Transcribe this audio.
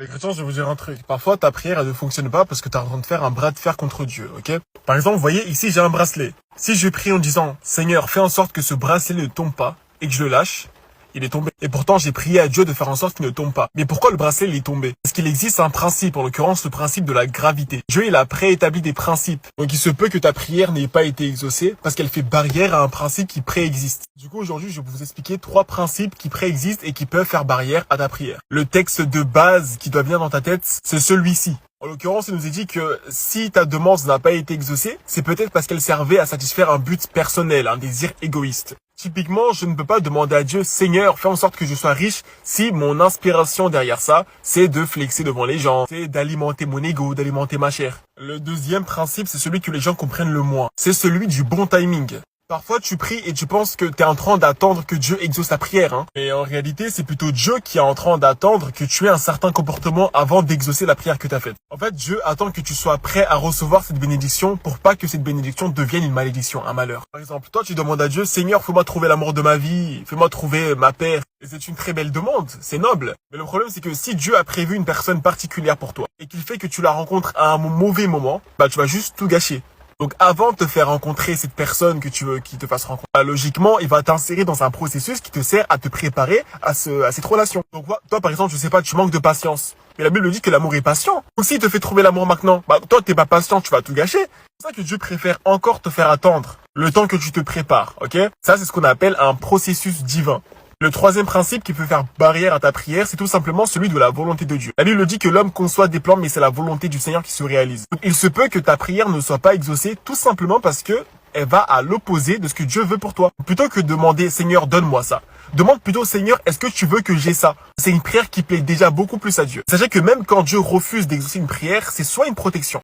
Les chrétiens, je vais vous dire un truc. Parfois, ta prière, elle ne fonctionne pas parce que tu es en train de faire un bras de fer contre Dieu, ok? Par exemple, vous voyez, ici, j'ai un bracelet. Si je prie en disant, Seigneur, fais en sorte que ce bracelet ne tombe pas et que je le lâche, il est tombé. Et pourtant, j'ai prié à Dieu de faire en sorte qu'il ne tombe pas. Mais pourquoi le bracelet, il est tombé? Parce qu'il existe un principe, en l'occurrence, le principe de la gravité. Dieu, il a préétabli des principes. Donc, il se peut que ta prière n'ait pas été exaucée parce qu'elle fait barrière à un principe qui préexiste. Du coup, aujourd'hui, je vais vous expliquer 3 principes qui préexistent et qui peuvent faire barrière à ta prière. Le texte de base qui doit venir dans ta tête, c'est celui-ci. En l'occurrence, il nous est dit que si ta demande n'a pas été exaucée, c'est peut-être parce qu'elle servait à satisfaire un but personnel, un désir égoïste. Typiquement, je ne peux pas demander à Dieu, Seigneur, fais en sorte que je sois riche si mon inspiration derrière ça, c'est de flexer devant les gens, c'est d'alimenter mon ego, d'alimenter ma chair. Le deuxième principe, c'est celui que les gens comprennent le moins. C'est celui du bon timing. Parfois, tu pries et tu penses que tu es en train d'attendre que Dieu exauce ta prière, hein. Mais en réalité, c'est plutôt Dieu qui est en train d'attendre que tu aies un certain comportement avant d'exaucer la prière que tu as faite. En fait, Dieu attend que tu sois prêt à recevoir cette bénédiction pour pas que cette bénédiction devienne une malédiction, un malheur. Par exemple, toi, tu demandes à Dieu, Seigneur, fais-moi trouver l'amour de ma vie, fais-moi trouver ma paix. Et c'est une très belle demande, c'est noble. Mais le problème, c'est que si Dieu a prévu une personne particulière pour toi et qu'il fait que tu la rencontres à un mauvais moment, bah tu vas juste tout gâcher. Donc avant de te faire rencontrer cette personne que tu veux qu'il te fasse rencontrer, logiquement, il va t'insérer dans un processus qui te sert à te préparer à cette relation. Donc toi, par exemple, je sais pas, tu manques de patience. Mais la Bible dit que l'amour est patient. Donc s'il te fait trouver l'amour maintenant, bah toi, t'es pas patient, tu vas tout gâcher. C'est pour ça que Dieu préfère encore te faire attendre le temps que tu te prépares, ok? Ça, c'est ce qu'on appelle un processus divin. Le troisième principe qui peut faire barrière à ta prière, c'est tout simplement celui de la volonté de Dieu. La Bible dit que l'homme conçoit des plans, mais c'est la volonté du Seigneur qui se réalise. Donc, il se peut que ta prière ne soit pas exaucée tout simplement parce que elle va à l'opposé de ce que Dieu veut pour toi. Plutôt que de demander, Seigneur, donne-moi ça. Demande plutôt, Seigneur, est-ce que tu veux que j'ai ça? C'est une prière qui plaît déjà beaucoup plus à Dieu. Sachez que même quand Dieu refuse d'exaucer une prière, c'est soit une protection.